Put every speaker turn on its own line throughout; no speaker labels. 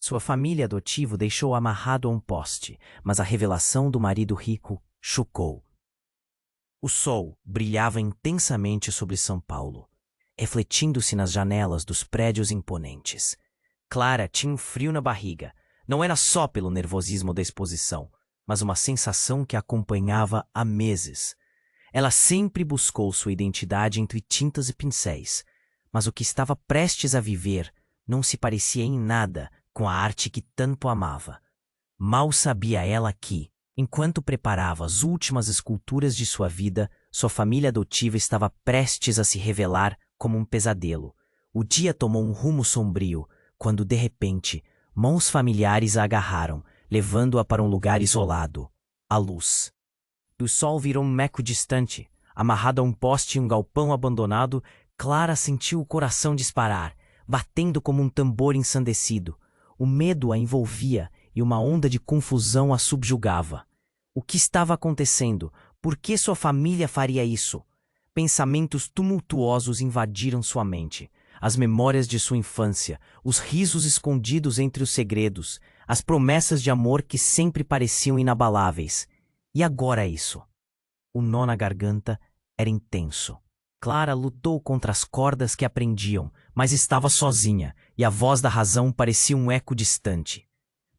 Sua família adotiva deixou amarrado a um poste, mas a revelação do marido rico chocou. O sol brilhava intensamente sobre São Paulo, refletindo-se nas janelas dos prédios imponentes. Clara tinha um frio na barriga. Não era só pelo nervosismo da exposição, mas uma sensação que a acompanhava há meses. Ela sempre buscou sua identidade entre tintas e pincéis, mas o que estava prestes a viver não se parecia em nada com a arte que tanto amava. Mal sabia ela que, enquanto preparava as últimas esculturas de sua vida, sua família adotiva estava prestes a se revelar como um pesadelo. O dia tomou um rumo sombrio, quando, de repente, mãos familiares a agarraram, levando-a para um lugar isolado, a luz. O sol virou um eco distante. Amarrado a um poste em um galpão abandonado, Clara sentiu o coração disparar, batendo como um tambor ensandecido. O medo a envolvia e uma onda de confusão a subjugava. O que estava acontecendo? Por que sua família faria isso? Pensamentos tumultuosos invadiram sua mente. As memórias de sua infância, os risos escondidos entre os segredos, as promessas de amor que sempre pareciam inabaláveis. E agora isso? O nó na garganta era intenso. Clara lutou contra as cordas que a prendiam, mas estava sozinha, e a voz da razão parecia um eco distante.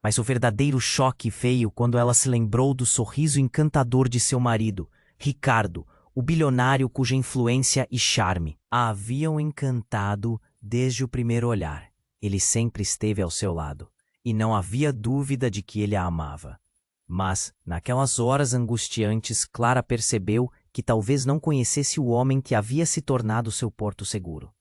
Mas o verdadeiro choque veio quando ela se lembrou do sorriso encantador de seu marido, Ricardo, o bilionário cuja influência e charme a haviam encantado desde o primeiro olhar. Ele sempre esteve ao seu lado, e não havia dúvida de que ele a amava. Mas, naquelas horas angustiantes, Clara percebeu que talvez não conhecesse o homem que havia se tornado seu porto seguro.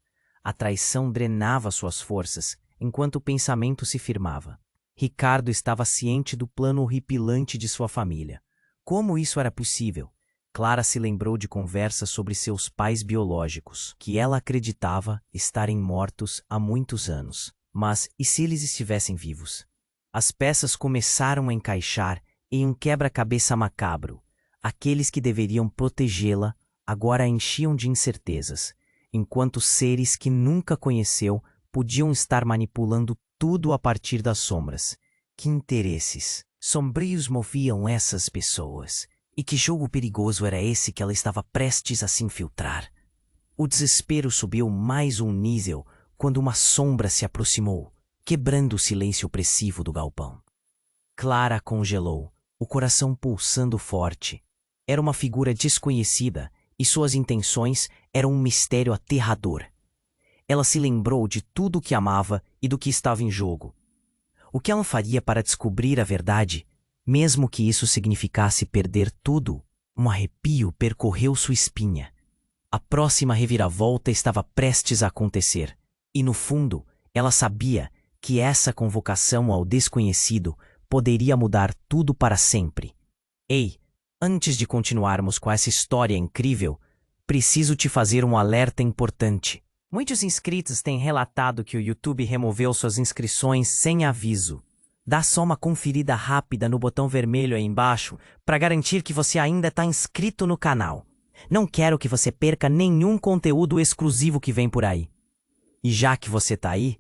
A traição drenava suas forças, enquanto o pensamento se firmava. Ricardo estava ciente do plano horripilante de sua família. Como isso era possível? Clara se lembrou de conversas sobre seus pais biológicos, que ela acreditava estarem mortos há muitos anos. Mas e se eles estivessem vivos? As peças começaram a encaixar em um quebra-cabeça macabro. Aqueles que deveriam protegê-la agora a enchiam de incertezas, enquanto seres que nunca conheceu podiam estar manipulando tudo a partir das sombras. Que interesses sombrios moviam essas pessoas? E que jogo perigoso era esse que ela estava prestes a se infiltrar? O desespero subiu mais um nível quando uma sombra se aproximou, quebrando o silêncio opressivo do galpão. Clara congelou, o coração pulsando forte. Era uma figura desconhecida e suas intenções eram um mistério aterrador. Ela se lembrou de tudo o que amava e do que estava em jogo. O que ela faria para descobrir a verdade, mesmo que isso significasse perder tudo? Um arrepio percorreu sua espinha. A próxima reviravolta estava prestes a acontecer, e no fundo, ela sabia que essa convocação ao desconhecido poderia mudar tudo para sempre. Ei, antes de continuarmos com essa história incrível, preciso te fazer um alerta importante. Muitos inscritos têm relatado que o YouTube removeu suas inscrições sem aviso. Dá só uma conferida rápida no botão vermelho aí embaixo para garantir que você ainda está inscrito no canal. Não quero que você perca nenhum conteúdo exclusivo que vem por aí. E já que você está aí,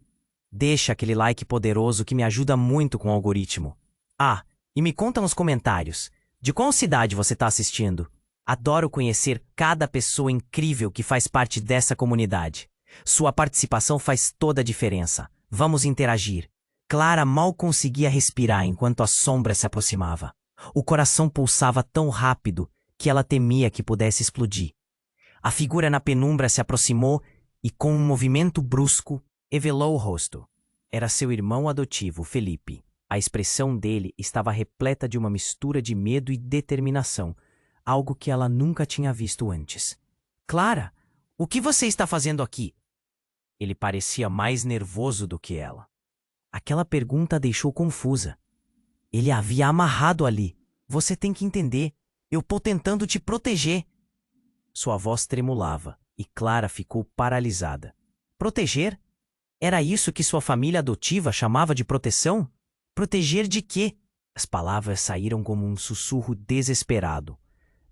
deixa aquele like poderoso que me ajuda muito com o algoritmo. Ah, e me conta nos comentários, de qual cidade você está assistindo? Adoro conhecer cada pessoa incrível que faz parte dessa comunidade. Sua participação faz toda a diferença. Vamos interagir. Clara mal conseguia respirar enquanto a sombra se aproximava. O coração pulsava tão rápido que ela temia que pudesse explodir. A figura na penumbra se aproximou e, com um movimento brusco, revelou o rosto. Era seu irmão adotivo, Felipe. A expressão dele estava repleta de uma mistura de medo e determinação, algo que ela nunca tinha visto antes. Clara, o que você está fazendo aqui? Ele parecia mais nervoso do que ela. Aquela pergunta a deixou confusa. Ele a havia amarrado ali. Você tem que entender. Eu estou tentando te proteger. Sua voz tremulava e Clara ficou paralisada. Proteger? Era isso que sua família adotiva chamava de proteção? Proteger de quê? As palavras saíram como um sussurro desesperado.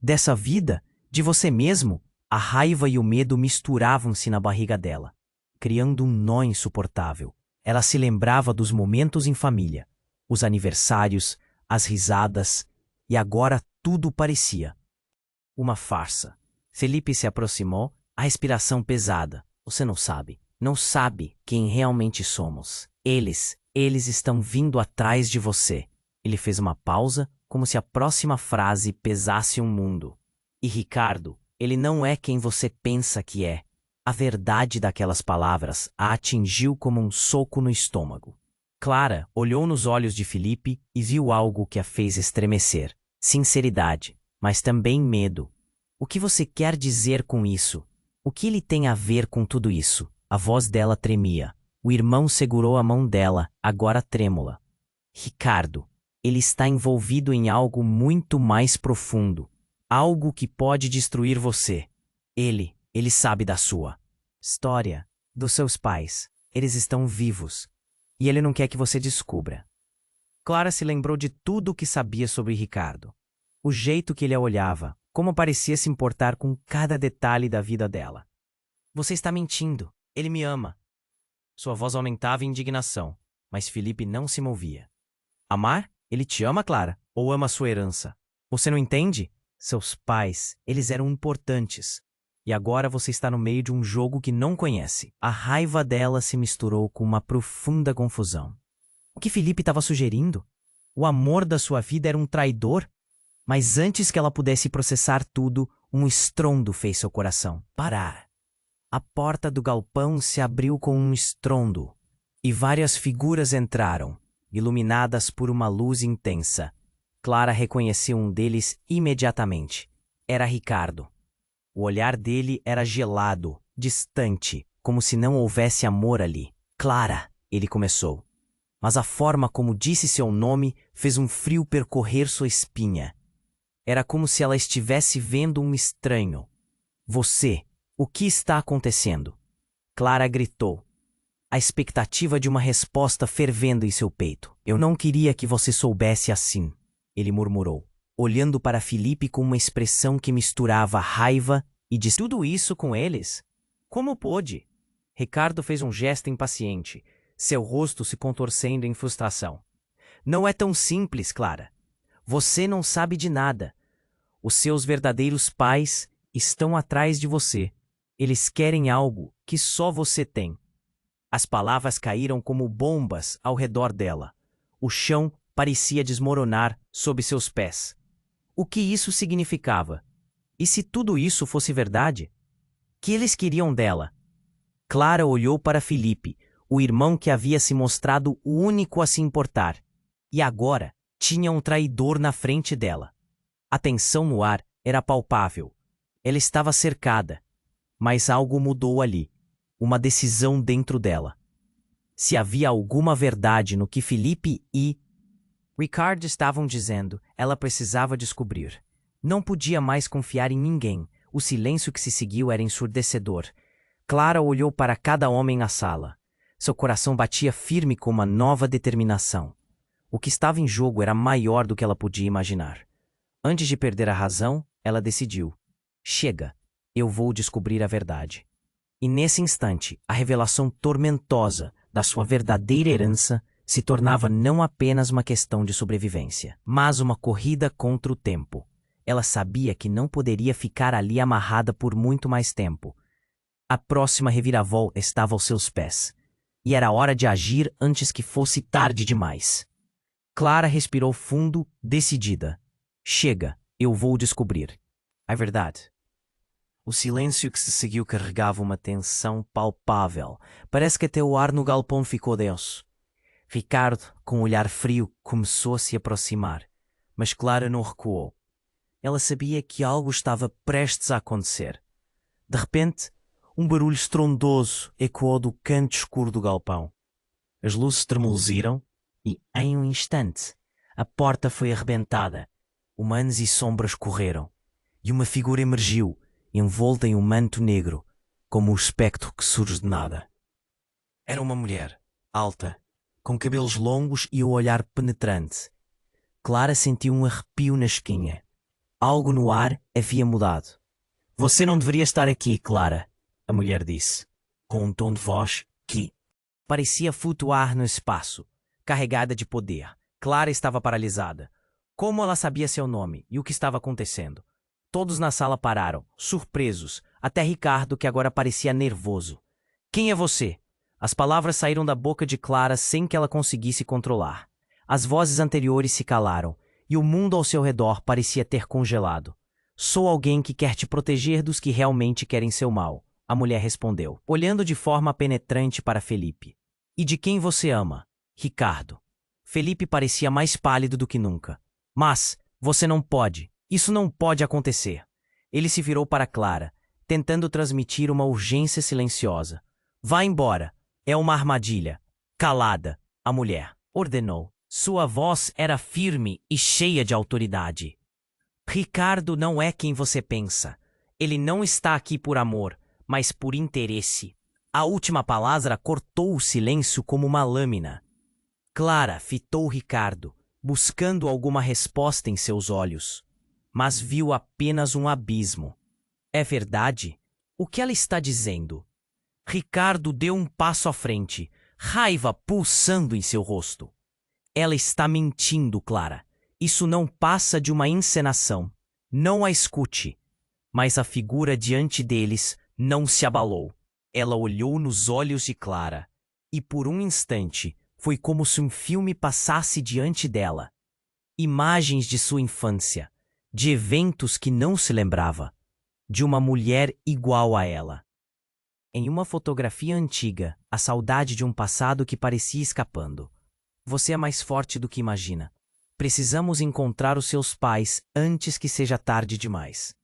Dessa vida? De você mesmo? A raiva e o medo misturavam-se na barriga dela, criando um nó insuportável. Ela se lembrava dos momentos em família, os aniversários, as risadas, e agora tudo parecia uma farsa. Felipe se aproximou, a respiração pesada. Você não sabe quem realmente somos. Eles estão vindo atrás de você. Ele fez uma pausa, como se a próxima frase pesasse um mundo. E Ricardo, ele não é quem você pensa que é. A verdade daquelas palavras a atingiu como um soco no estômago. Clara olhou nos olhos de Felipe e viu algo que a fez estremecer. Sinceridade, mas também medo. O que você quer dizer com isso? O que ele tem a ver com tudo isso? A voz dela tremia. O irmão segurou a mão dela, agora trêmula. Ricardo, ele está envolvido em algo muito mais profundo. Algo que pode destruir você. Ele sabe da sua história, dos seus pais. Eles estão vivos. E ele não quer que você descubra. Clara se lembrou de tudo o que sabia sobre Ricardo. O jeito que ele a olhava, como parecia se importar com cada detalhe da vida dela. Você está mentindo. Ele me ama. Sua voz aumentava em indignação, mas Felipe não se movia. Amar? Ele te ama, Clara? Ou ama sua herança? Você não entende? Seus pais, eles eram importantes. E agora você está no meio de um jogo que não conhece. A raiva dela se misturou com uma profunda confusão. O que Felipe estava sugerindo? O amor da sua vida era um traidor? Mas antes que ela pudesse processar tudo, um estrondo fez seu coração parar. A porta do galpão se abriu com um estrondo, e várias figuras entraram, iluminadas por uma luz intensa. Clara reconheceu um deles imediatamente. Era Ricardo. O olhar dele era gelado, distante, como se não houvesse amor ali. Clara, ele começou. Mas a forma como disse seu nome fez um frio percorrer sua espinha. Era como se ela estivesse vendo um estranho. Você, o que está acontecendo? Clara gritou, a expectativa de uma resposta fervendo em seu peito. Eu não queria que você soubesse assim, ele murmurou, olhando para Felipe com uma expressão que misturava raiva e disse tudo isso com eles? Como pôde? Ricardo fez um gesto impaciente, seu rosto se contorcendo em frustração. Não é tão simples, Clara. Você não sabe de nada. Os seus verdadeiros pais estão atrás de você. Eles querem algo que só você tem. As palavras caíram como bombas ao redor dela. O chão parecia desmoronar sob seus pés. O que isso significava? E se tudo isso fosse verdade? Que eles queriam dela? Clara olhou para Felipe, o irmão que havia se mostrado o único a se importar. E agora tinha um traidor na frente dela. A tensão no ar era palpável. Ela estava cercada. Mas algo mudou ali. Uma decisão dentro dela. Se havia alguma verdade no que Felipe e Ricardo estavam dizendo, ela precisava descobrir. Não podia mais confiar em ninguém. O silêncio que se seguiu era ensurdecedor. Clara olhou para cada homem na sala. Seu coração batia firme com uma nova determinação. O que estava em jogo era maior do que ela podia imaginar. Antes de perder a razão, ela decidiu. Chega, eu vou descobrir a verdade. E nesse instante, a revelação tormentosa da sua verdadeira herança se tornava não apenas uma questão de sobrevivência, mas uma corrida contra o tempo. Ela sabia que não poderia ficar ali amarrada por muito mais tempo. A próxima reviravolta estava aos seus pés. E era hora de agir antes que fosse tarde demais. Clara respirou fundo, decidida. Chega, eu vou descobrir. É verdade. O silêncio que se seguiu carregava uma tensão palpável. Parece que até o ar no galpão ficou denso. Ricardo, com um olhar frio, começou a se aproximar. Mas Clara não recuou. Ela sabia que algo estava prestes a acontecer. De repente, um barulho estrondoso ecoou do canto escuro do galpão. As luzes tremuziram e, em um instante, a porta foi arrebentada. Humanos e sombras correram. E uma figura emergiu, envolta em um manto negro, como o espectro que surge de nada. Era uma mulher, alta, com cabelos longos e o olhar penetrante. Clara sentiu um arrepio na esquinha. Algo no ar havia mudado. Você não deveria estar aqui, Clara, a mulher disse, com um tom de voz que parecia flutuar no espaço, carregada de poder. Clara estava paralisada. Como ela sabia seu nome e o que estava acontecendo? Todos na sala pararam, surpresos, até Ricardo, que agora parecia nervoso. Quem é você? As palavras saíram da boca de Clara sem que ela conseguisse controlar. As vozes anteriores se calaram, e o mundo ao seu redor parecia ter congelado. Sou alguém que quer te proteger dos que realmente querem seu mal, a mulher respondeu, olhando de forma penetrante para Felipe. E de quem você ama? Ricardo. Felipe parecia mais pálido do que nunca. Mas, você não pode. Isso não pode acontecer. Ele se virou para Clara, tentando transmitir uma urgência silenciosa. Vá embora. É uma armadilha. Calada, a mulher ordenou. Sua voz era firme e cheia de autoridade. Ricardo não é quem você pensa. Ele não está aqui por amor, mas por interesse. A última palavra cortou o silêncio como uma lâmina. Clara fitou Ricardo, buscando alguma resposta em seus olhos, mas viu apenas um abismo. É verdade? O que ela está dizendo? Ricardo deu um passo à frente, raiva pulsando em seu rosto. Ela está mentindo, Clara. Isso não passa de uma encenação. Não a escute. Mas a figura diante deles não se abalou. Ela olhou nos olhos de Clara, e por um instante foi como se um filme passasse diante dela. Imagens de sua infância, de eventos que não se lembrava, de uma mulher igual a ela. Em uma fotografia antiga, a saudade de um passado que parecia escapando. Você é mais forte do que imagina. Precisamos encontrar os seus pais antes que seja tarde demais.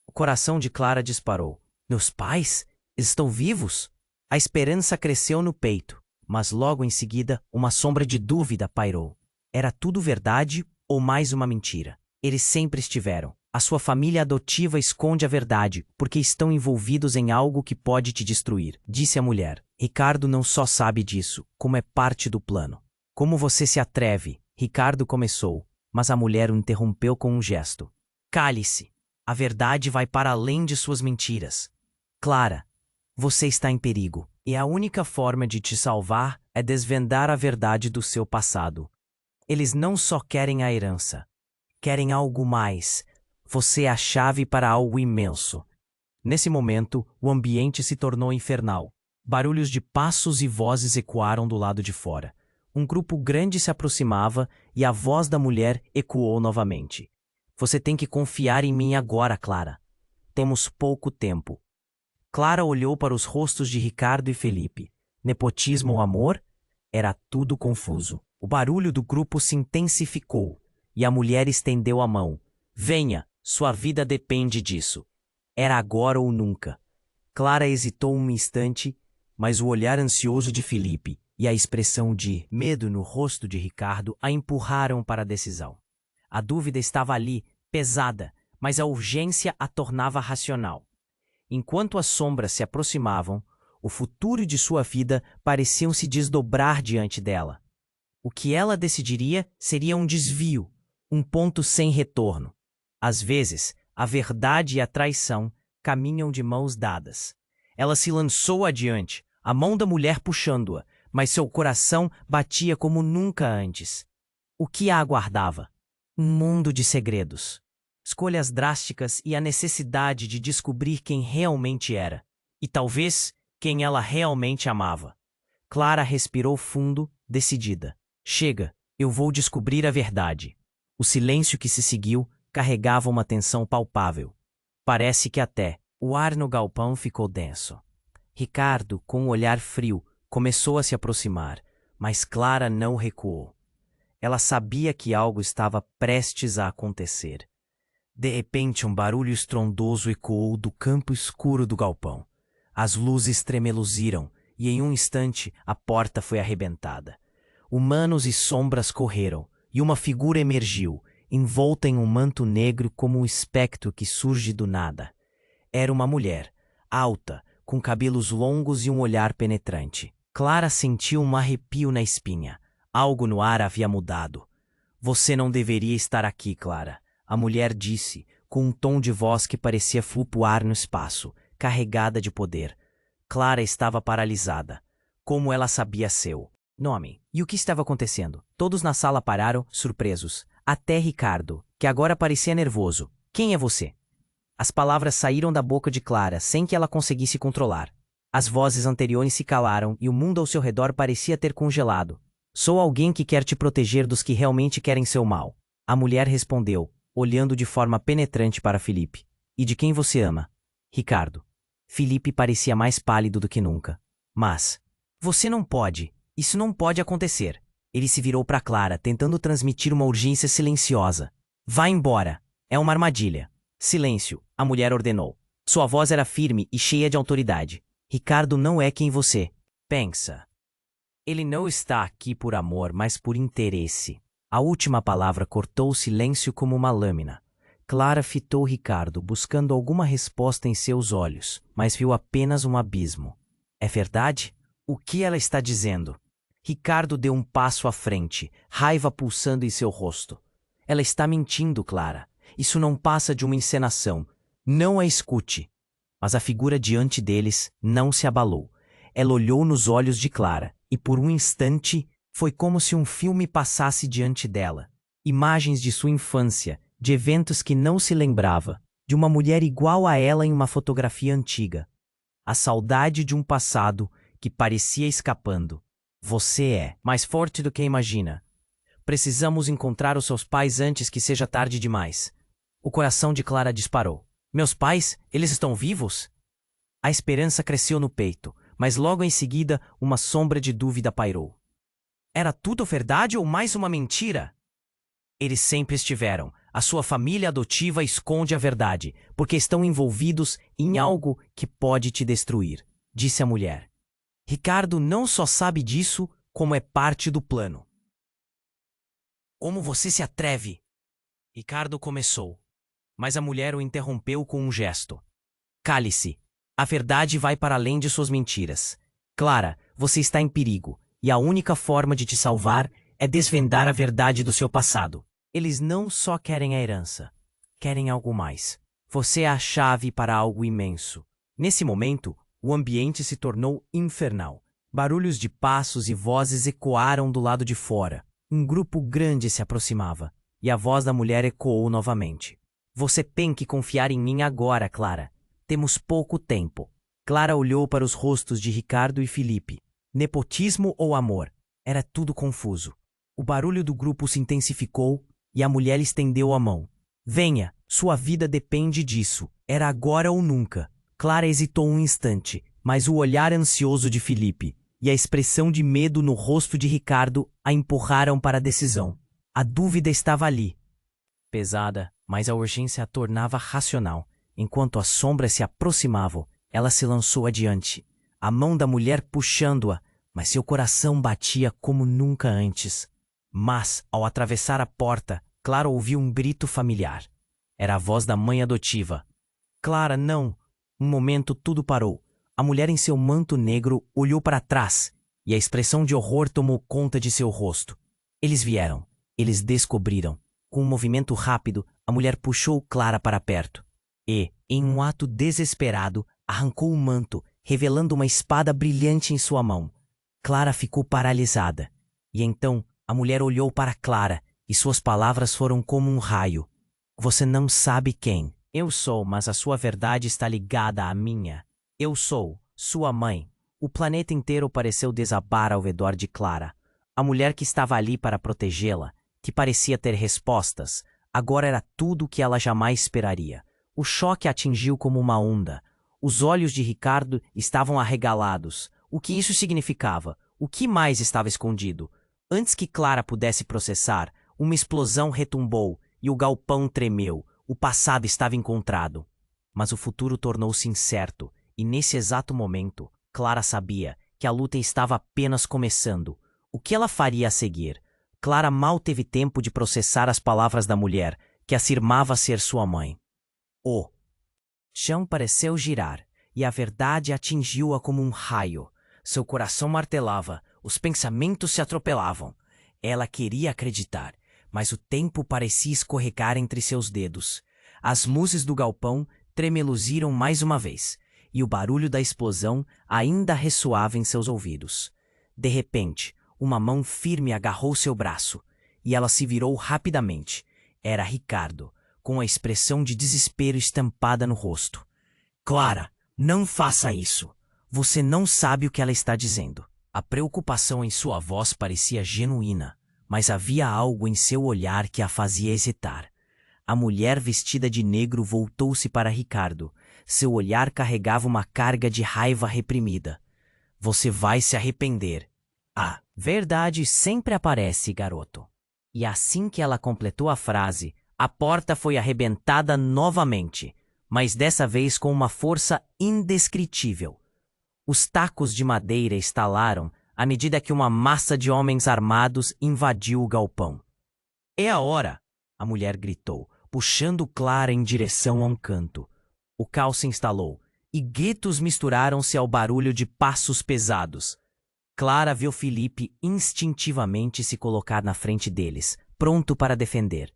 O coração de Clara disparou. Meus pais? Estão vivos? A esperança cresceu no peito, mas logo em seguida uma sombra de dúvida pairou. Era tudo verdade ou mais uma mentira? Eles sempre estiveram. A sua família adotiva esconde a verdade porque estão envolvidos em algo que pode te destruir, disse a mulher. Ricardo não só sabe disso, como é parte do plano. Como você se atreve? Ricardo começou, mas a mulher o interrompeu com um gesto. Cale-se. A verdade vai para além de suas mentiras. Clara, você está em perigo, e a única forma de te salvar é desvendar a verdade do seu passado. Eles não só querem a herança, querem algo mais. Você é a chave para algo imenso. Nesse momento, o ambiente se tornou infernal. Barulhos de passos e vozes ecoaram do lado de fora. Um grupo grande se aproximava e a voz da mulher ecoou novamente. Você tem que confiar em mim agora, Clara. Temos pouco tempo. Clara olhou para os rostos de Ricardo e Felipe. Nepotismo ou amor? Era tudo confuso. O barulho do grupo se intensificou e a mulher estendeu a mão. Venha, sua vida depende disso. Era agora ou nunca. Clara hesitou um instante, mas o olhar ansioso de Felipe e a expressão de medo no rosto de Ricardo a empurraram para a decisão. A dúvida estava ali, pesada, mas a urgência a tornava racional. Enquanto as sombras se aproximavam, o futuro de sua vida pareciam se desdobrar diante dela. O que ela decidiria seria um desvio, um ponto sem retorno. Às vezes, a verdade e a traição caminham de mãos dadas. Ela se lançou adiante, a mão da mulher puxando-a, mas seu coração batia como nunca antes. O que a aguardava? Um mundo de segredos. Escolhas drásticas e a necessidade de descobrir quem realmente era. E talvez quem ela realmente amava. Clara respirou fundo, decidida. Chega, eu vou descobrir a verdade. O silêncio que se seguiu carregava uma tensão palpável. Parece que até o ar no galpão ficou denso. Ricardo, com um olhar frio, começou a se aproximar, mas Clara não recuou. Ela sabia que algo estava prestes a acontecer. De repente, um barulho estrondoso ecoou do campo escuro do galpão. As luzes tremeluziram e, em um instante, a porta foi arrebentada. Humanos e sombras correram, e uma figura emergiu, envolta em um manto negro como um espectro que surge do nada. Era uma mulher, alta, com cabelos longos e um olhar penetrante. Clara sentiu um arrepio na espinha. Algo no ar havia mudado. Você não deveria estar aqui, Clara, a mulher disse, com um tom de voz que parecia flutuar no espaço, carregada de poder. Clara estava paralisada. como ela sabia seu nome e o que estava acontecendo. Todos na sala pararam, surpresos. Até Ricardo, que agora parecia nervoso. Quem é você? As palavras saíram da boca de Clara sem que ela conseguisse controlar. As vozes anteriores se calaram e o mundo ao seu redor parecia ter congelado. Sou alguém que quer te proteger dos que realmente querem seu mal. A mulher respondeu, olhando de forma penetrante para Felipe. E de quem você ama? Ricardo. Felipe parecia mais pálido do que nunca. Mas, você não pode. Isso não pode acontecer. Ele se virou para Clara, tentando transmitir uma urgência silenciosa. Vá embora. É uma armadilha. Silêncio, a mulher ordenou. Sua voz era firme e cheia de autoridade. Ricardo não é quem você pensa. Ele não está aqui por amor, mas por interesse. A última palavra cortou o silêncio como uma lâmina. Clara fitou Ricardo, buscando alguma resposta em seus olhos, mas viu apenas um abismo. É verdade? O que ela está dizendo? Ricardo deu um passo à frente, raiva pulsando em seu rosto. Ela está mentindo, Clara. Isso não passa de uma encenação. Não a escute. Mas a figura diante deles não se abalou. Ela olhou nos olhos de Clara, e por um instante foi como se um filme passasse diante dela. Imagens de sua infância, de eventos que não se lembrava, de uma mulher igual a ela em uma fotografia antiga. A saudade de um passado que parecia escapando. Você é mais forte do que imagina. Precisamos encontrar os seus pais antes que seja tarde demais. O coração de Clara disparou. Meus pais, eles estão vivos? A esperança cresceu no peito, mas logo em seguida uma sombra de dúvida pairou. Era tudo verdade ou mais uma mentira? Eles sempre estiveram. A sua família adotiva esconde a verdade, porque estão envolvidos em algo que pode te destruir, disse a mulher. Ricardo não só sabe disso, como é parte do plano. Como você se atreve? Ricardo começou, mas a mulher o interrompeu com um gesto. Cale-se. A verdade vai para além de suas mentiras. Clara, você está em perigo, e a única forma de te salvar é desvendar a verdade do seu passado. Eles não só querem a herança, querem algo mais. Você é a chave para algo imenso. Nesse momento, o ambiente se tornou infernal. Barulhos de passos e vozes ecoaram do lado de fora. Um grupo grande se aproximava, e a voz da mulher ecoou novamente. Você tem que confiar em mim agora, Clara. Temos pouco tempo. Clara olhou para os rostos de Ricardo e Felipe. Nepotismo ou amor? Era tudo confuso. O barulho do grupo se intensificou e a mulher estendeu a mão. Venha, sua vida depende disso. Era agora ou nunca. Clara hesitou um instante, mas o olhar ansioso de Felipe e a expressão de medo no rosto de Ricardo a empurraram para a decisão. A dúvida estava ali. Pesada, mas a urgência a tornava racional. Enquanto as sombras se aproximavam, ela se lançou adiante, a mão da mulher puxando-a, mas seu coração batia como nunca antes. Mas, ao atravessar a porta, Clara ouviu um grito familiar. Era a voz da mãe adotiva. Clara, não! Um momento tudo parou. A mulher em seu manto negro olhou para trás, e a expressão de horror tomou conta de seu rosto. Eles vieram. Eles descobriram. Com um movimento rápido, a mulher puxou Clara para perto. E, em um ato desesperado, arrancou o manto, revelando uma espada brilhante em sua mão. Clara ficou paralisada. E então, a mulher olhou para Clara, e suas palavras foram como um raio. Você não sabe quem eu sou, mas a sua verdade está ligada à minha. Eu sou sua mãe. O planeta inteiro pareceu desabar ao redor de Clara. A mulher que estava ali para protegê-la, que parecia ter respostas, agora era tudo o que ela jamais esperaria. O choque a atingiu como uma onda. Os olhos de Ricardo estavam arregalados. O que isso significava? O que mais estava escondido? Antes que Clara pudesse processar, uma explosão retumbou e o galpão tremeu. O passado estava encontrado. Mas o futuro tornou-se incerto, e nesse exato momento, Clara sabia que a luta estava apenas começando. O que ela faria a seguir? Clara mal teve tempo de processar as palavras da mulher, que afirmava ser sua mãe. O chão pareceu girar, e a verdade atingiu-a como um raio. Seu coração martelava, os pensamentos se atropelavam. Ela queria acreditar, mas o tempo parecia escorregar entre seus dedos. As luzes do galpão tremeluziram mais uma vez, e o barulho da explosão ainda ressoava em seus ouvidos. De repente, uma mão firme agarrou seu braço, e ela se virou rapidamente. Era Ricardo, com a expressão de desespero estampada no rosto. Clara, não faça isso. Você não sabe o que ela está dizendo. A preocupação em sua voz parecia genuína, mas havia algo em seu olhar que a fazia hesitar. A mulher vestida de negro voltou-se para Ricardo. Seu olhar carregava uma carga de raiva reprimida. Você vai se arrepender. A verdade sempre aparece, garoto. E assim que ela completou a frase, a porta foi arrebentada novamente, mas dessa vez com uma força indescritível. Os tacos de madeira estalaram à medida que uma massa de homens armados invadiu o galpão. É a hora! A mulher gritou, puxando Clara em direção a um canto. O caos se instalou, e guetos misturaram-se ao barulho de passos pesados. Clara viu Felipe instintivamente se colocar na frente deles, pronto para defender.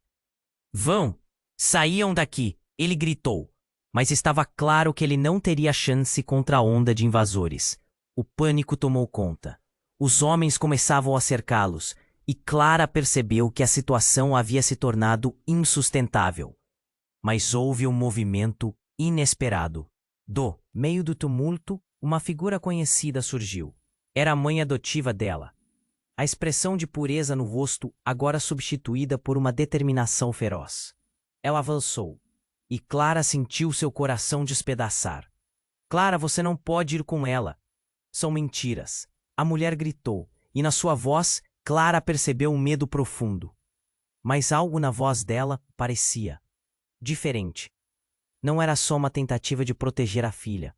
Vão! Saiam daqui! Ele gritou. Mas estava claro que ele não teria chance contra a onda de invasores. O pânico tomou conta. Os homens começavam a cercá-los, e Clara percebeu que a situação havia se tornado insustentável. Mas houve um movimento inesperado. Do meio do tumulto, uma figura conhecida surgiu. Era a mãe adotiva dela. A expressão de pureza no rosto agora substituída por uma determinação feroz. Ela avançou, e Clara sentiu seu coração despedaçar. Clara, você não pode ir com ela. São mentiras. A mulher gritou, e na sua voz, Clara percebeu um medo profundo. Mas algo na voz dela parecia diferente. Não era só uma tentativa de proteger a filha.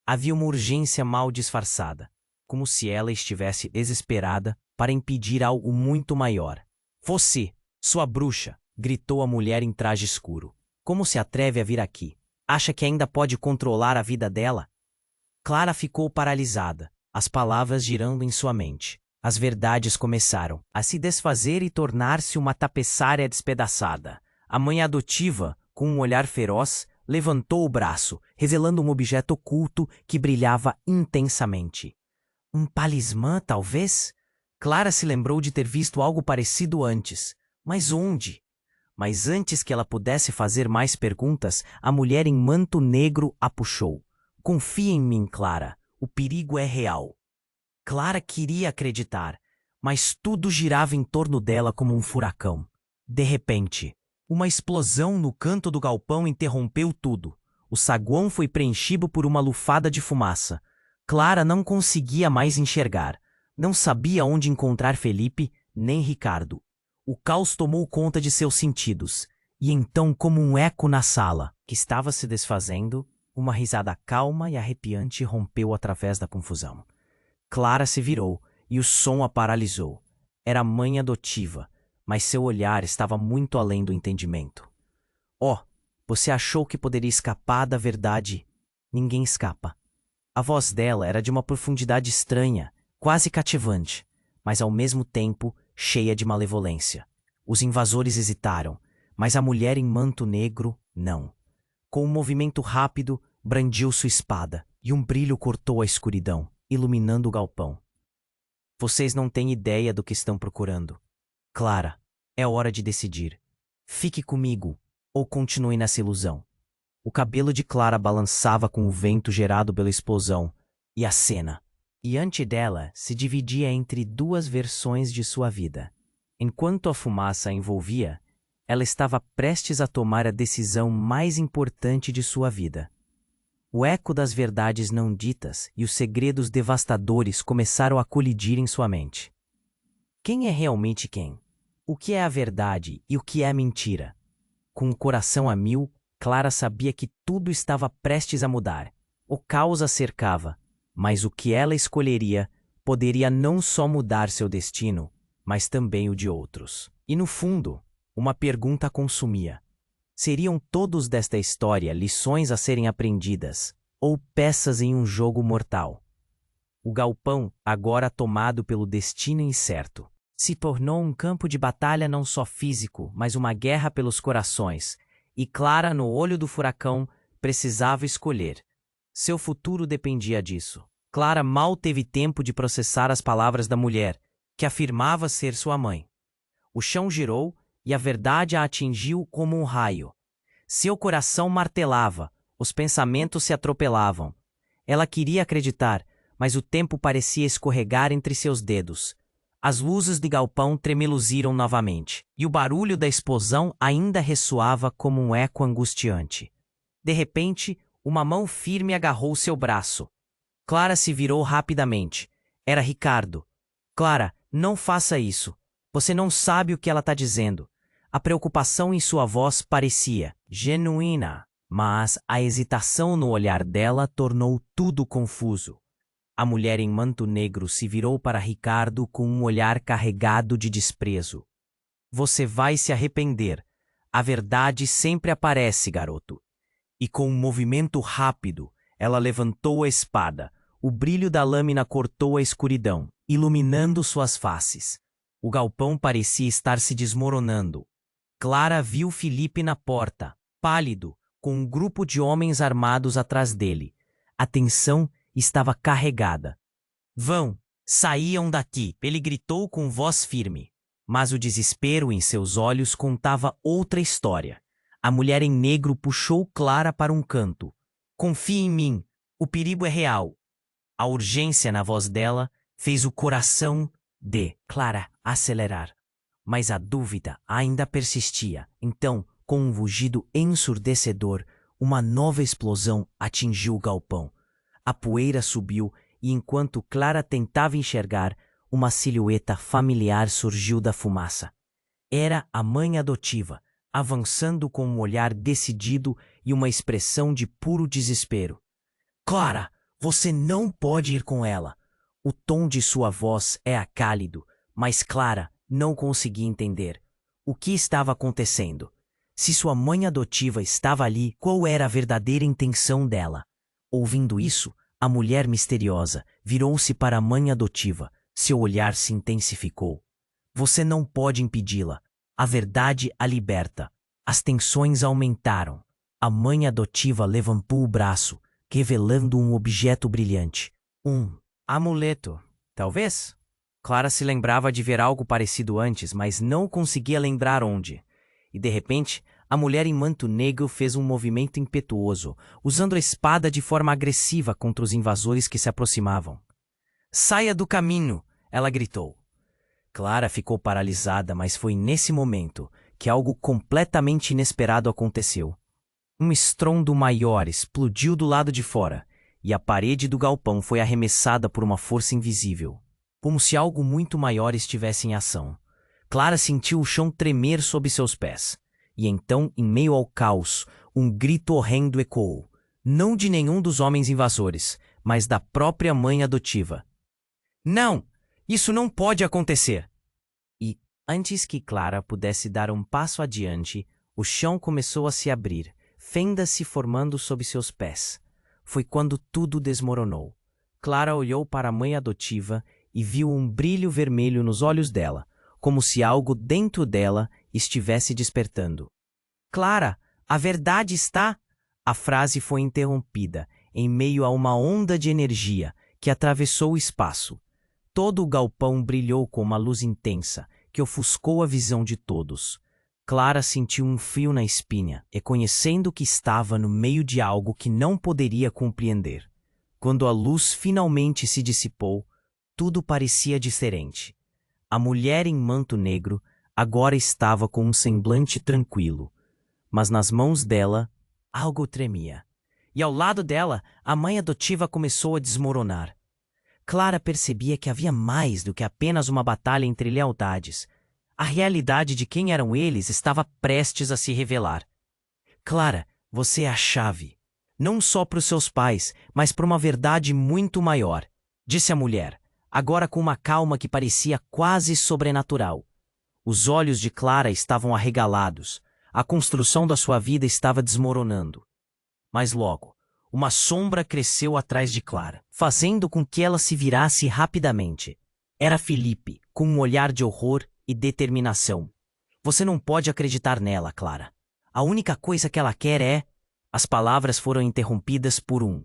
Havia uma urgência mal disfarçada, como se ela estivesse desesperada para impedir algo muito maior. Você, sua bruxa, gritou a mulher em traje escuro. Como se atreve a vir aqui? Acha que ainda pode controlar a vida dela? Clara ficou paralisada, as palavras girando em sua mente. As verdades começaram a se desfazer e tornar-se uma tapeçária despedaçada. A mãe adotiva, com um olhar feroz, levantou o braço, revelando um objeto oculto que brilhava intensamente. Um talismã, talvez? Clara se lembrou de ter visto algo parecido antes. Mas onde? Mas antes que ela pudesse fazer mais perguntas, a mulher em manto negro a puxou. Confie em mim, Clara. O perigo é real. Clara queria acreditar, mas tudo girava em torno dela como um furacão. De repente, uma explosão no canto do galpão interrompeu tudo. O saguão foi preenchido por uma lufada de fumaça. Clara não conseguia mais enxergar. Não sabia onde encontrar Felipe, nem Ricardo. O caos tomou conta de seus sentidos. E então, como um eco na sala, que estava se desfazendo, uma risada calma e arrepiante rompeu através da confusão. Clara se virou, e o som a paralisou. Era a mãe adotiva, mas seu olhar estava muito além do entendimento. Oh, você achou que poderia escapar da verdade? Ninguém escapa. A voz dela era de uma profundidade estranha, quase cativante, mas ao mesmo tempo cheia de malevolência. Os invasores hesitaram, mas a mulher em manto negro, não. Com um movimento rápido, brandiu sua espada, e um brilho cortou a escuridão, iluminando o galpão. Vocês não têm ideia do que estão procurando. Clara, é hora de decidir. Fique comigo, ou continue nessa ilusão. O cabelo de Clara balançava com o vento gerado pela explosão, e a cena. E ante dela se dividia entre duas versões de sua vida. Enquanto a fumaça a envolvia, ela estava prestes a tomar a decisão mais importante de sua vida. O eco das verdades não ditas e os segredos devastadores começaram a colidir em sua mente. Quem é realmente quem? O que é a verdade e o que é a mentira? Com o coração a mil, Clara sabia que tudo estava prestes a mudar. O caos a cercava, mas o que ela escolheria poderia não só mudar seu destino, mas também o de outros. E no fundo, uma pergunta a consumia. Seriam todos desta história lições a serem aprendidas, ou peças em um jogo mortal? O galpão, agora tomado pelo destino incerto, se tornou um campo de batalha não só físico, mas uma guerra pelos corações, e Clara, no olho do furacão, precisava escolher. Seu futuro dependia disso. Clara mal teve tempo de processar as palavras da mulher, que afirmava ser sua mãe. O chão girou e a verdade a atingiu como um raio. Seu coração martelava, os pensamentos se atropelavam. Ela queria acreditar, mas o tempo parecia escorregar entre seus dedos. As luzes de galpão tremeluziram novamente, e o barulho da explosão ainda ressoava como um eco angustiante. De repente, uma mão firme agarrou seu braço. Clara se virou rapidamente. Era Ricardo. Clara, não faça isso. Você não sabe o que ela está dizendo. A preocupação em sua voz parecia genuína, mas a hesitação no olhar dela tornou tudo confuso. A mulher em manto negro se virou para Ricardo com um olhar carregado de desprezo. Você vai se arrepender. A verdade sempre aparece, garoto. E com um movimento rápido, ela levantou a espada. O brilho da lâmina cortou a escuridão, iluminando suas faces. O galpão parecia estar se desmoronando. Clara viu Felipe na porta, pálido, com um grupo de homens armados atrás dele. A tensão estava carregada. Vão, saiam daqui, ele gritou com voz firme. Mas o desespero em seus olhos contava outra história. A mulher em negro puxou Clara para um canto. Confie em mim, o perigo é real. A urgência na voz dela fez o coração de Clara acelerar. Mas a dúvida ainda persistia. Então, com um rugido ensurdecedor, uma nova explosão atingiu o galpão. A poeira subiu e, enquanto Clara tentava enxergar, uma silhueta familiar surgiu da fumaça. Era a mãe adotiva, avançando com um olhar decidido e uma expressão de puro desespero. Clara, você não pode ir com ela. O tom de sua voz era cálido, mas Clara não conseguia entender. O que estava acontecendo? Se sua mãe adotiva estava ali, qual era a verdadeira intenção dela? Ouvindo isso, a mulher misteriosa virou-se para a mãe adotiva. Seu olhar se intensificou. Você não pode impedi-la. A verdade a liberta. As tensões aumentaram. A mãe adotiva levantou o braço, revelando um objeto brilhante. Um amuleto, talvez? Clara se lembrava de ver algo parecido antes, mas não conseguia lembrar onde. E de repente, a mulher em manto negro fez um movimento impetuoso, usando a espada de forma agressiva contra os invasores que se aproximavam. Saia do caminho! Ela gritou. Clara ficou paralisada, mas foi nesse momento que algo completamente inesperado aconteceu. Um estrondo maior explodiu do lado de fora, e a parede do galpão foi arremessada por uma força invisível, como se algo muito maior estivesse em ação. Clara sentiu o chão tremer sob seus pés, e então, em meio ao caos, um grito horrendo ecoou, não de nenhum dos homens invasores, mas da própria mãe adotiva. Não! Isso não pode acontecer! E, antes que Clara pudesse dar um passo adiante, o chão começou a se abrir, fendas se formando sob seus pés. Foi quando tudo desmoronou. Clara olhou para a mãe adotiva e viu um brilho vermelho nos olhos dela, como se algo dentro dela estivesse despertando. Clara, a verdade está... A frase foi interrompida, em meio a uma onda de energia que atravessou o espaço. Todo o galpão brilhou com uma luz intensa, que ofuscou a visão de todos. Clara sentiu um frio na espinha, reconhecendo que estava no meio de algo que não poderia compreender. Quando a luz finalmente se dissipou, tudo parecia diferente. A mulher em manto negro agora estava com um semblante tranquilo, mas nas mãos dela algo tremia. E ao lado dela, a mãe adotiva começou a desmoronar. Clara percebia que havia mais do que apenas uma batalha entre lealdades. A realidade de quem eram eles estava prestes a se revelar. Clara, você é a chave. Não só para os seus pais, mas para uma verdade muito maior, disse a mulher, agora com uma calma que parecia quase sobrenatural. Os olhos de Clara estavam arregalados. A construção da sua vida estava desmoronando. Mas logo, uma sombra cresceu atrás de Clara, fazendo com que ela se virasse rapidamente. Era Felipe, com um olhar de horror e determinação. Você não pode acreditar nela, Clara. A única coisa que ela quer é... As palavras foram interrompidas por um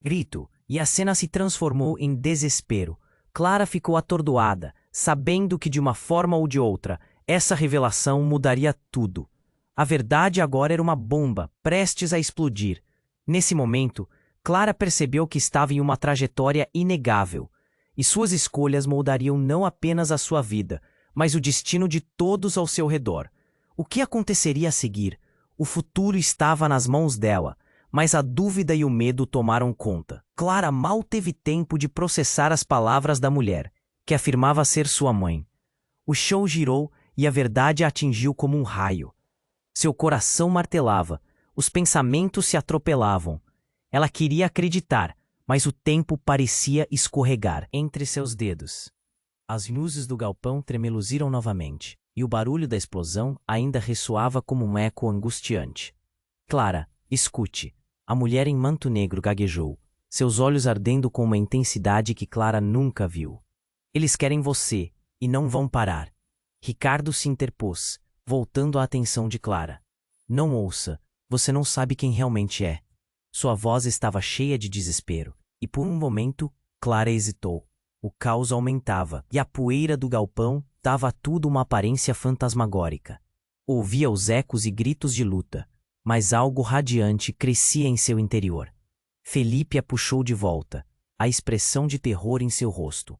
grito, e a cena se transformou em desespero. Clara ficou atordoada, sabendo que de uma forma ou de outra, essa revelação mudaria tudo. A verdade agora era uma bomba, prestes a explodir. Nesse momento, Clara percebeu que estava em uma trajetória inegável, e suas escolhas moldariam não apenas a sua vida, mas o destino de todos ao seu redor. O que aconteceria a seguir? O futuro estava nas mãos dela, mas a dúvida e o medo tomaram conta. Clara mal teve tempo de processar as palavras da mulher, que afirmava ser sua mãe. O chão girou e a verdade a atingiu como um raio. Seu coração martelava, os pensamentos se atropelavam. Ela queria acreditar, mas o tempo parecia escorregar entre seus dedos. As luzes do galpão tremeluziram novamente, e o barulho da explosão ainda ressoava como um eco angustiante. Clara, escute. A mulher em manto negro gaguejou, seus olhos ardendo com uma intensidade que Clara nunca viu. Eles querem você, e não vão parar. Ricardo se interpôs, voltando a atenção de Clara. Não ouça, você não sabe quem realmente é. Sua voz estava cheia de desespero, e por um momento, Clara hesitou. O caos aumentava, e a poeira do galpão dava a tudo uma aparência fantasmagórica. Ouvia os ecos e gritos de luta, mas algo radiante crescia em seu interior. Felipe a puxou de volta, a expressão de terror em seu rosto.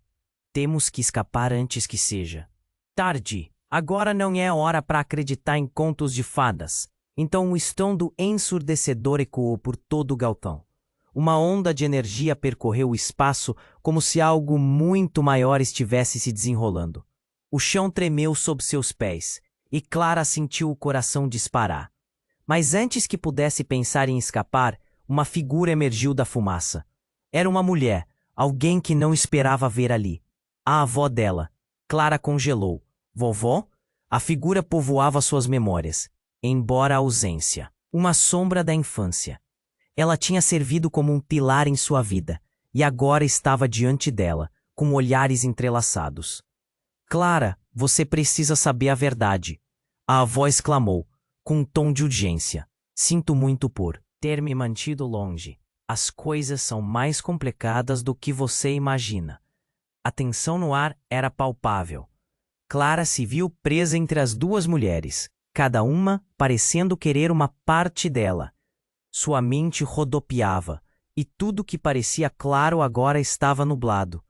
Temos que escapar antes que seja tarde. Agora não é hora para acreditar em contos de fadas. Então o estrondo ensurdecedor ecoou por todo o galpão. Uma onda de energia percorreu o espaço como se algo muito maior estivesse se desenrolando. O chão tremeu sob seus pés, e Clara sentiu o coração disparar. Mas antes que pudesse pensar em escapar, uma figura emergiu da fumaça. Era uma mulher, alguém que não esperava ver ali. A avó dela. Clara congelou. Vovó? A figura povoava suas memórias, embora a ausência. Uma sombra da infância. Ela tinha servido como um pilar em sua vida, e agora estava diante dela, com olhares entrelaçados. Clara, você precisa saber a verdade. A avó exclamou, com um tom de urgência. Sinto muito por ter me mantido longe. As coisas são mais complicadas do que você imagina. A tensão no ar era palpável. Clara se viu presa entre as duas mulheres, cada uma parecendo querer uma parte dela. Sua mente rodopiava, e tudo que parecia claro agora estava nublado.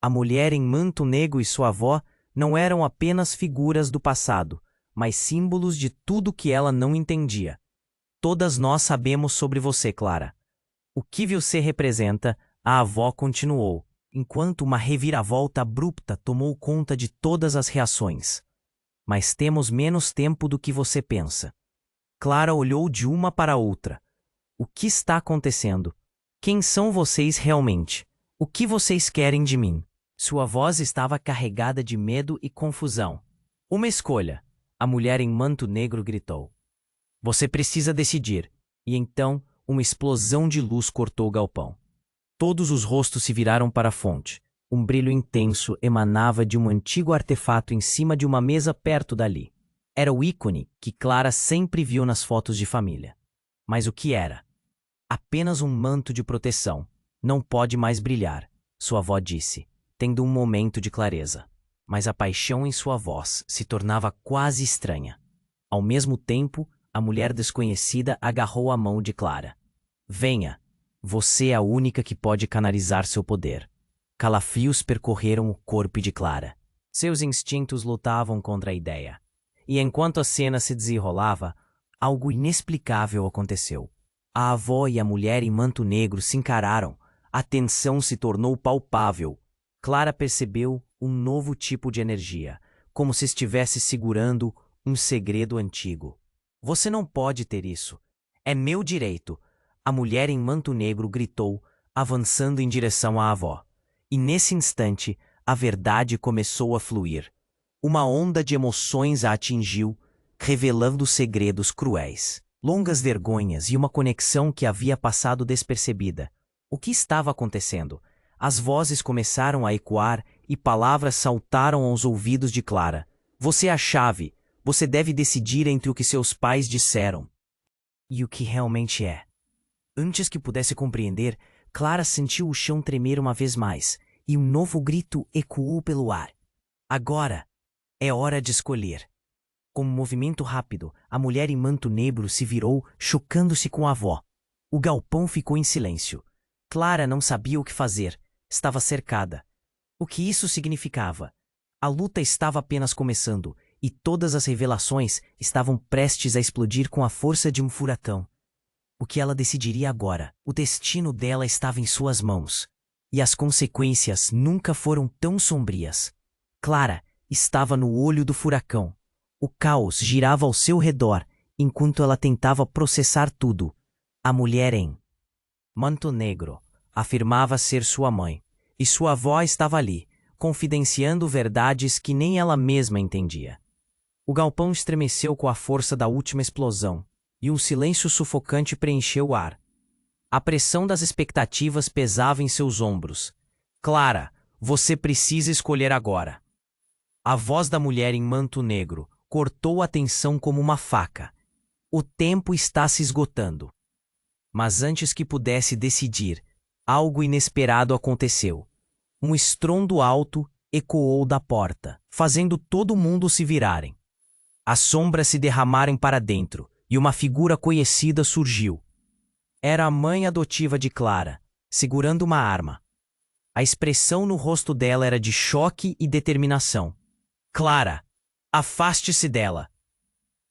A mulher em manto negro e sua avó não eram apenas figuras do passado, mas símbolos de tudo que ela não entendia. Todas nós sabemos sobre você, Clara. O que você representa, a avó continuou, enquanto uma reviravolta abrupta tomou conta de todas as reações. Mas temos menos tempo do que você pensa. Clara olhou de uma para a outra. O que está acontecendo? Quem são vocês realmente? O que vocês querem de mim? Sua voz estava carregada de medo e confusão. Uma escolha, a mulher em manto negro gritou. Você precisa decidir. E então, uma explosão de luz cortou o galpão. Todos os rostos se viraram para a fonte. Um brilho intenso emanava de um antigo artefato em cima de uma mesa perto dali. Era o ícone que Clara sempre viu nas fotos de família. Mas o que era? Apenas um manto de proteção. Não pode mais brilhar, sua avó disse, tendo um momento de clareza. Mas a paixão em sua voz se tornava quase estranha. Ao mesmo tempo, a mulher desconhecida agarrou a mão de Clara. Venha, você é a única que pode canalizar seu poder. Calafrios percorreram o corpo de Clara. Seus instintos lutavam contra a ideia. E enquanto a cena se desenrolava, algo inexplicável aconteceu. A avó e a mulher em manto negro se encararam. A tensão se tornou palpável. Clara percebeu um novo tipo de energia, como se estivesse segurando um segredo antigo. Você não pode ter isso. É meu direito. A mulher em manto negro gritou, avançando em direção à avó. E nesse instante, a verdade começou a fluir. Uma onda de emoções a atingiu, revelando segredos cruéis, longas vergonhas e uma conexão que havia passado despercebida. O que estava acontecendo? As vozes começaram a ecoar e palavras saltaram aos ouvidos de Clara. Você é a chave. Você deve decidir entre o que seus pais disseram e o que realmente é. Antes que pudesse compreender, Clara sentiu o chão tremer uma vez mais, e um novo grito ecoou pelo ar. Agora é hora de escolher. Com um movimento rápido, a mulher em manto negro se virou, chocando-se com a avó. O galpão ficou em silêncio. Clara não sabia o que fazer. Estava cercada. O que isso significava? A luta estava apenas começando, e todas as revelações estavam prestes a explodir com a força de um furacão. O que ela decidiria agora? O destino dela estava em suas mãos. E as consequências nunca foram tão sombrias. Clara estava no olho do furacão. O caos girava ao seu redor, enquanto ela tentava processar tudo. A mulher em manto negro afirmava ser sua mãe, e sua avó estava ali, confidenciando verdades que nem ela mesma entendia. O galpão estremeceu com a força da última explosão, e um silêncio sufocante preencheu o ar. A pressão das expectativas pesava em seus ombros. Clara, você precisa escolher agora. A voz da mulher em manto negro cortou a tensão como uma faca. O tempo está se esgotando. Mas antes que pudesse decidir, algo inesperado aconteceu. Um estrondo alto ecoou da porta, fazendo todo mundo se virarem. As sombras se derramaram para dentro, e uma figura conhecida surgiu. Era a mãe adotiva de Clara, segurando uma arma. A expressão no rosto dela era de choque e determinação. Clara, afaste-se dela.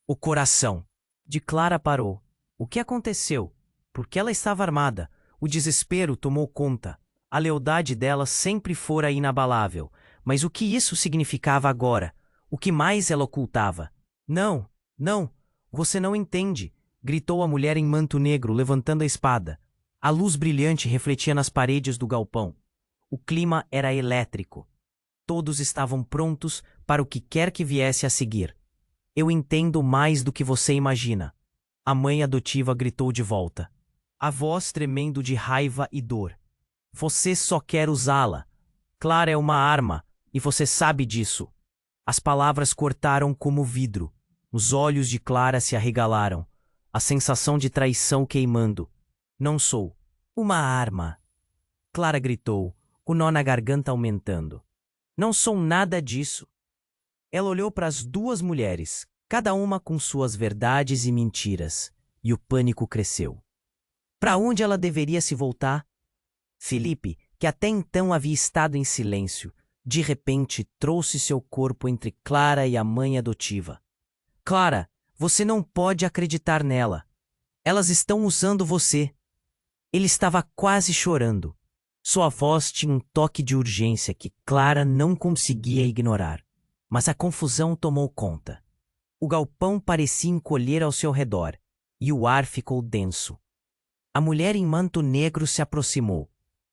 O coração de Clara parou. O que aconteceu? Por que ela estava armada? O desespero tomou conta. A lealdade dela sempre fora inabalável. Mas o que isso significava agora? O que mais ela ocultava? Não, não, você não entende, gritou a mulher em manto negro, levantando a espada. A luz brilhante refletia nas paredes do galpão. O clima era elétrico. Todos estavam prontos para o que quer que viesse a seguir. Eu entendo mais do que você imagina. A mãe adotiva gritou de volta, a voz tremendo de raiva e dor. Você só quer usá-la. Clara é uma arma, e você sabe disso. As palavras cortaram como vidro. Os olhos de Clara se arregalaram, a sensação de traição queimando. Não sou uma arma. Clara gritou, o nó na garganta aumentando. Não sou nada disso. Ela olhou para as duas mulheres, cada uma com suas verdades e mentiras, e o pânico cresceu. Para onde ela deveria se voltar? Felipe, que até então havia estado em silêncio, de repente trouxe seu corpo entre Clara e a mãe adotiva. Clara, você não pode acreditar nela. Elas estão usando você. Ele estava quase chorando. Sua voz tinha um toque de urgência que Clara não conseguia ignorar. Mas a confusão tomou conta. O galpão parecia encolher ao seu redor, e o ar ficou denso. A mulher em manto negro se aproximou,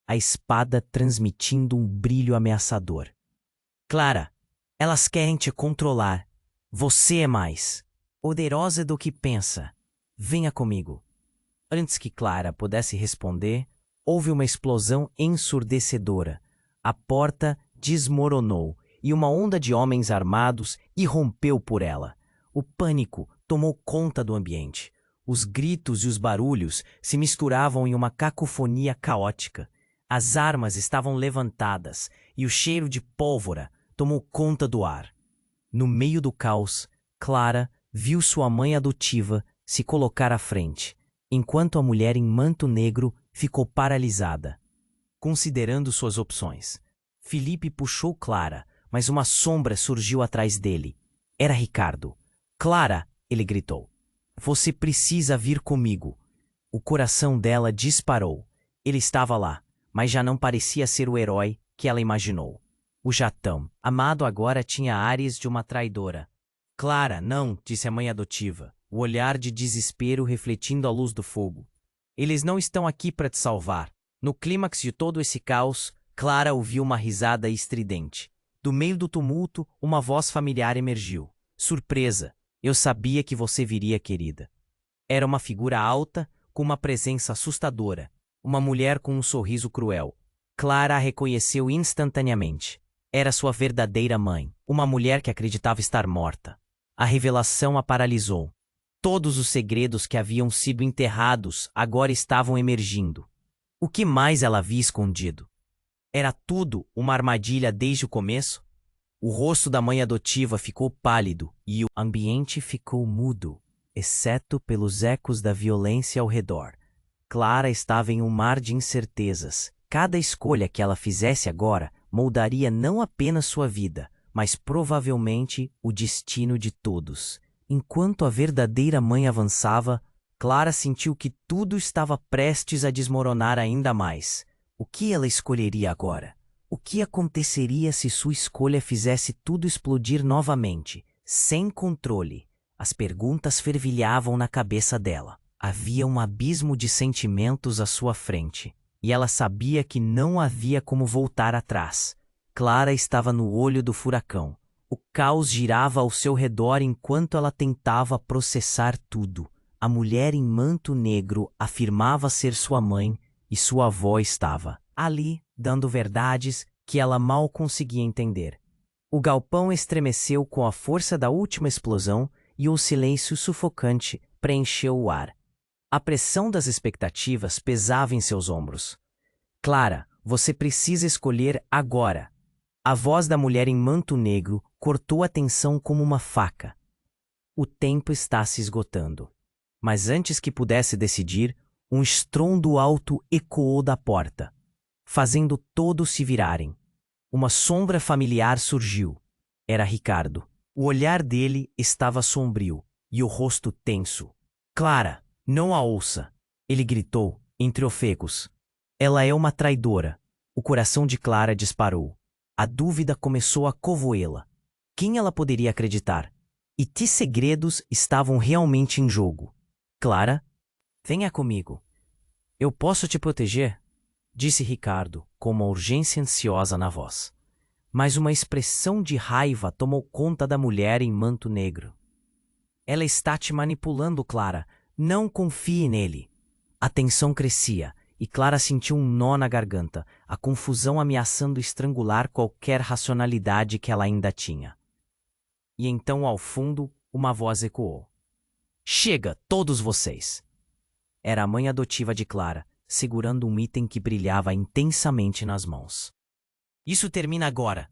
a espada transmitindo um brilho ameaçador. Clara, elas querem te controlar. Você é mais poderosa do que pensa. Venha comigo. Antes que Clara pudesse responder, houve uma explosão ensurdecedora. A porta desmoronou e uma onda de homens armados irrompeu por ela. O pânico tomou conta do ambiente. Os gritos e os barulhos se misturavam em uma cacofonia caótica. As armas estavam levantadas e o cheiro de pólvora tomou conta do ar. No meio do caos, Clara viu sua mãe adotiva se colocar à frente, enquanto a mulher em manto negro ficou paralisada, considerando suas opções. Felipe puxou Clara, mas uma sombra surgiu atrás dele. Era Ricardo. Clara, ele gritou. Você precisa vir comigo. O coração dela disparou. Ele estava lá, mas já não parecia ser o herói que ela imaginou. O Jatão, amado agora tinha ares de uma traidora. Clara, não, disse a mãe adotiva, o olhar de desespero refletindo a luz do fogo. Eles não estão aqui para te salvar. No clímax de todo esse caos, Clara ouviu uma risada estridente. Do meio do tumulto, uma voz familiar emergiu. Surpresa! Eu sabia que você viria, querida. Era uma figura alta, com uma presença assustadora. Uma mulher com um sorriso cruel. Clara a reconheceu instantaneamente. Era sua verdadeira mãe, uma mulher que acreditava estar morta. A revelação a paralisou. Todos os segredos que haviam sido enterrados agora estavam emergindo. O que mais ela havia escondido? Era tudo uma armadilha desde o começo? O rosto da mãe adotiva ficou pálido e o ambiente ficou mudo, exceto pelos ecos da violência ao redor. Clara estava em um mar de incertezas. Cada escolha que ela fizesse agora moldaria não apenas sua vida, mas provavelmente o destino de todos. Enquanto a verdadeira mãe avançava, Clara sentiu que tudo estava prestes a desmoronar ainda mais. O que ela escolheria agora? O que aconteceria se sua escolha fizesse tudo explodir novamente, sem controle? As perguntas fervilhavam na cabeça dela. Havia um abismo de sentimentos à sua frente, e ela sabia que não havia como voltar atrás. Clara estava no olho do furacão. O caos girava ao seu redor enquanto ela tentava processar tudo. A mulher em manto negro afirmava ser sua mãe e sua avó estava ali, dando verdades que ela mal conseguia entender. O galpão estremeceu com a força da última explosão e um silêncio sufocante preencheu o ar. A pressão das expectativas pesava em seus ombros. Clara, você precisa escolher agora. A voz da mulher em manto negro cortou a tensão como uma faca. O tempo está se esgotando. Mas antes que pudesse decidir, um estrondo alto ecoou da porta, fazendo todos se virarem. Uma sombra familiar surgiu. Era Ricardo. O olhar dele estava sombrio e o rosto tenso. Clara, não a ouça, ele gritou, entre ofegos. Ela é uma traidora. O coração de Clara disparou. A dúvida começou a corroê-la. Quem ela poderia acreditar? E que segredos estavam realmente em jogo? Clara, venha comigo. Eu posso te proteger? Disse Ricardo, com uma urgência ansiosa na voz. Mas uma expressão de raiva tomou conta da mulher em manto negro. Ela está te manipulando, Clara. Não confie nele. A tensão crescia e Clara sentiu um nó na garganta, a confusão ameaçando estrangular qualquer racionalidade que ela ainda tinha. E então, ao fundo, uma voz ecoou. Chega, todos vocês! Era a mãe adotiva de Clara, segurando um item que brilhava intensamente nas mãos. Isso termina agora.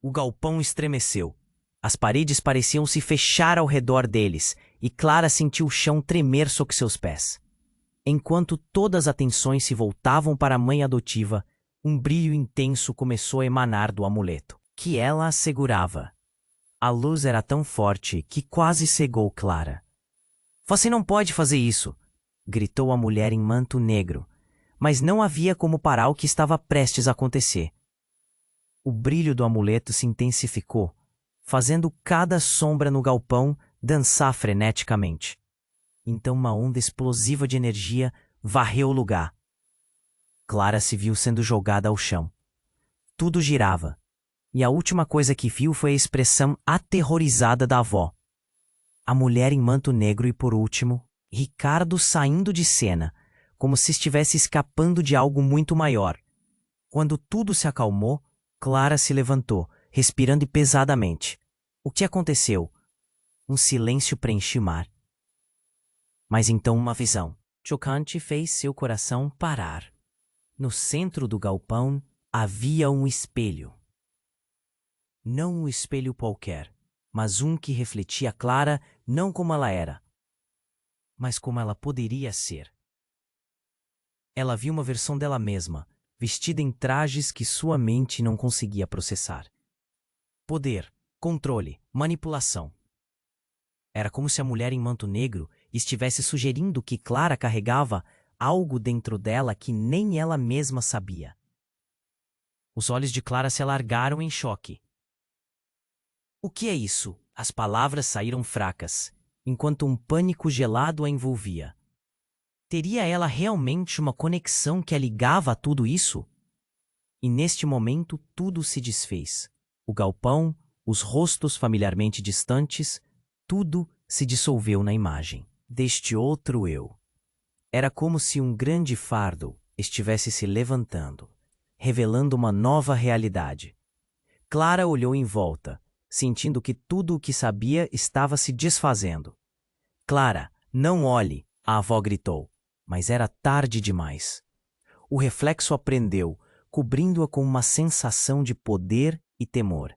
O galpão estremeceu. As paredes pareciam se fechar ao redor deles, e Clara sentiu o chão tremer sob seus pés. Enquanto todas as atenções se voltavam para a mãe adotiva, um brilho intenso começou a emanar do amuleto, que ela segurava. A luz era tão forte que quase cegou Clara. Você não pode fazer isso! Gritou a mulher em manto negro, mas não havia como parar o que estava prestes a acontecer. O brilho do amuleto se intensificou, fazendo cada sombra no galpão dançar freneticamente. Então uma onda explosiva de energia varreu o lugar. Clara se viu sendo jogada ao chão. Tudo girava, e a última coisa que viu foi a expressão aterrorizada da avó. A mulher em manto negro e, por último, Ricardo saindo de cena, como se estivesse escapando de algo muito maior. Quando tudo se acalmou, Clara se levantou, respirando pesadamente. O que aconteceu? Um silêncio preencheu o mar. Mas então uma visão chocante fez seu coração parar. No centro do galpão havia um espelho. Não um espelho qualquer, mas um que refletia Clara não como ela era, mas como ela poderia ser. Ela viu uma versão dela mesma, vestida em trajes que sua mente não conseguia processar. Poder, controle, manipulação. Era como se a mulher em manto negro estivesse sugerindo que Clara carregava algo dentro dela que nem ela mesma sabia. Os olhos de Clara se alargaram em choque. O que é isso? As palavras saíram fracas, enquanto um pânico gelado a envolvia. Teria ela realmente uma conexão que a ligava a tudo isso? E neste momento tudo se desfez. O galpão, os rostos familiarmente distantes, tudo se dissolveu na imagem deste outro eu. Era como se um grande fardo estivesse se levantando, revelando uma nova realidade. Clara olhou em volta, sentindo que tudo o que sabia estava se desfazendo. Clara, não olhe, a avó gritou, mas era tarde demais. O reflexo aprendeu, cobrindo-a com uma sensação de poder e temor.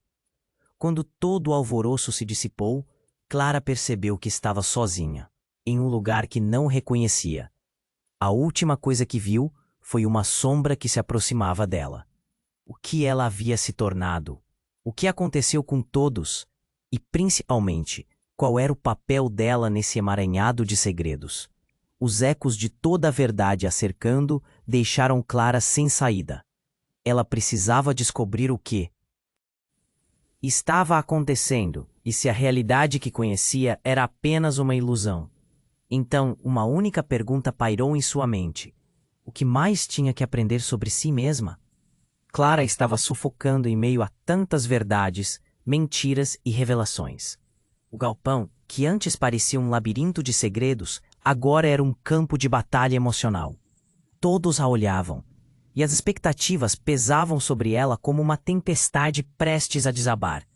Quando todo o alvoroço se dissipou, Clara percebeu que estava sozinha, em um lugar que não reconhecia. A última coisa que viu foi uma sombra que se aproximava dela. O que ela havia se tornado? O que aconteceu com todos? E, principalmente, qual era o papel dela nesse emaranhado de segredos? Os ecos de toda a verdade a cercando deixaram Clara sem saída. Ela precisava descobrir o que estava acontecendo e se a realidade que conhecia era apenas uma ilusão. Então, uma única pergunta pairou em sua mente. O que mais tinha que aprender sobre si mesma? Clara estava sufocando em meio a tantas verdades, mentiras e revelações. O galpão, que antes parecia um labirinto de segredos, agora era um campo de batalha emocional. Todos a olhavam, e as expectativas pesavam sobre ela como uma tempestade prestes a desabar.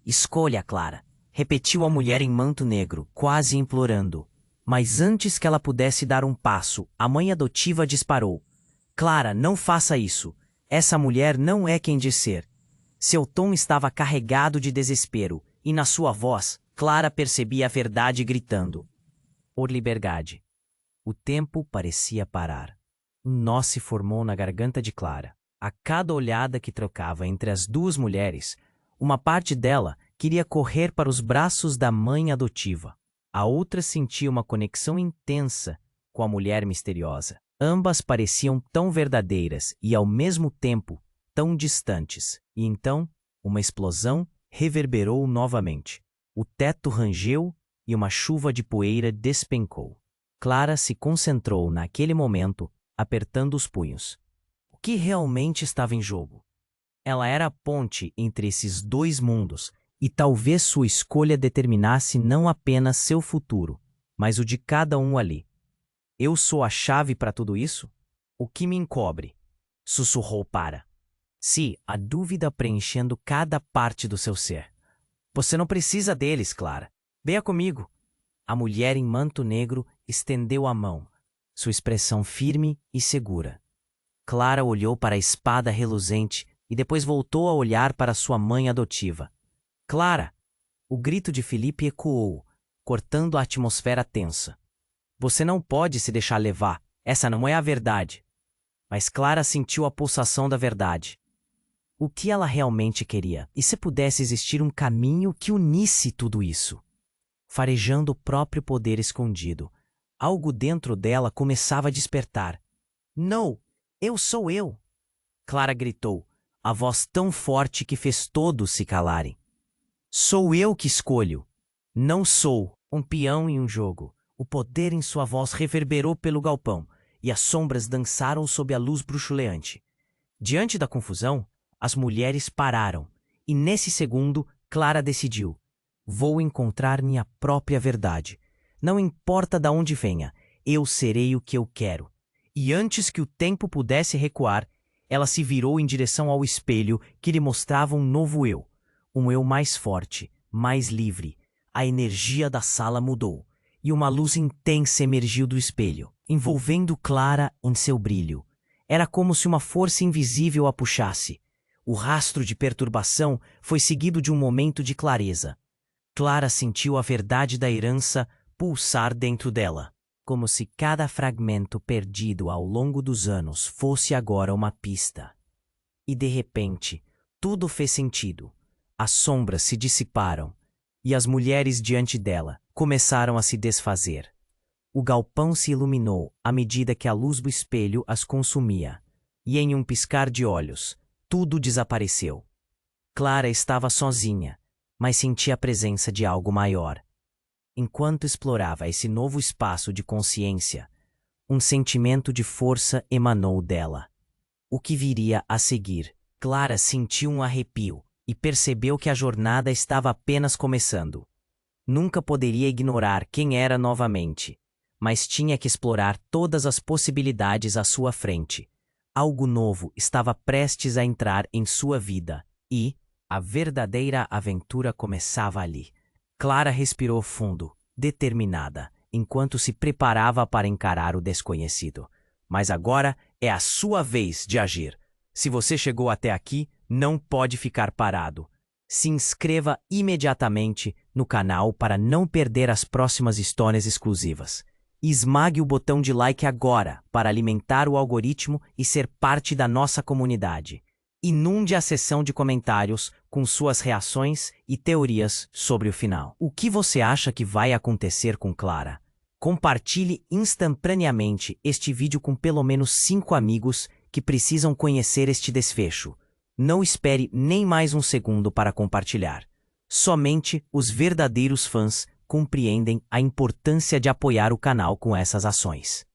Escolha, Clara, repetiu a mulher em manto negro, quase implorando. Mas antes que ela pudesse dar um passo, a mãe adotiva disparou. Clara, não faça isso. Essa mulher não é quem diz ser. Seu tom estava carregado de desespero, e na sua voz, Clara percebia a verdade gritando. Por liberdade. O tempo parecia parar. Um nó se formou na garganta de Clara. A cada olhada que trocava entre as duas mulheres, uma parte dela queria correr para os braços da mãe adotiva. A outra sentia uma conexão intensa com a mulher misteriosa. Ambas pareciam tão verdadeiras e, ao mesmo tempo, tão distantes. E então, uma explosão reverberou novamente. O teto rangeu e uma chuva de poeira despencou. Clara se concentrou naquele momento, apertando os punhos. O que realmente estava em jogo? Ela era a ponte entre esses dois mundos, e talvez sua escolha determinasse não apenas seu futuro, mas o de cada um ali. Eu sou a chave para tudo isso? O que me encobre? Sussurrou para si, a dúvida preenchendo cada parte do seu ser. Você não precisa deles, Clara. Venha comigo. A mulher em manto negro estendeu a mão, sua expressão firme e segura. Clara olhou para a espada reluzente e depois voltou a olhar para sua mãe adotiva. Clara! O grito de Felipe ecoou, cortando a atmosfera tensa. Você não pode se deixar levar. Essa não é a verdade. Mas Clara sentiu a pulsação da verdade. O que ela realmente queria? E se pudesse existir um caminho que unisse tudo isso? Farejando o próprio poder escondido, algo dentro dela começava a despertar. Não! Eu sou eu! Clara gritou, a voz tão forte que fez todos se calarem. Sou eu que escolho. Não sou um peão em um jogo. O poder em sua voz reverberou pelo galpão, e as sombras dançaram sob a luz bruxuleante. Diante da confusão, as mulheres pararam, e nesse segundo, Clara decidiu. Vou encontrar minha própria verdade. Não importa de onde venha, eu serei o que eu quero. E antes que o tempo pudesse recuar, ela se virou em direção ao espelho que lhe mostrava um novo eu. Um eu mais forte, mais livre. A energia da sala mudou, e uma luz intensa emergiu do espelho, envolvendo Clara em seu brilho. Era como se uma força invisível a puxasse. O rastro de perturbação foi seguido de um momento de clareza. Clara sentiu a verdade da herança pulsar dentro dela, como se cada fragmento perdido ao longo dos anos fosse agora uma pista. E de repente, tudo fez sentido. As sombras se dissiparam, e as mulheres diante dela começaram a se desfazer. O galpão se iluminou à medida que a luz do espelho as consumia, e em um piscar de olhos, tudo desapareceu. Clara estava sozinha, mas sentia a presença de algo maior. Enquanto explorava esse novo espaço de consciência, um sentimento de força emanou dela. O que viria a seguir? Clara sentiu um arrepio e percebeu que a jornada estava apenas começando. Nunca poderia ignorar quem era novamente, mas tinha que explorar todas as possibilidades à sua frente. Algo novo estava prestes a entrar em sua vida e a verdadeira aventura começava ali. Clara respirou fundo, determinada, enquanto se preparava para encarar o desconhecido. Mas agora É a sua vez de agir. Se você chegou até aqui, não pode ficar parado. Se inscreva imediatamente no canal para não perder as próximas histórias exclusivas. Esmague o botão de like agora para alimentar o algoritmo e ser parte da nossa comunidade. Inunde a seção de comentários com suas reações e teorias sobre o final. O que você acha que vai acontecer com Clara? Compartilhe instantaneamente este vídeo com pelo menos 5 amigos que precisam conhecer este desfecho. Não espere nem mais um segundo para compartilhar. Somente os verdadeiros fãs compreendem a importância de apoiar o canal com essas ações.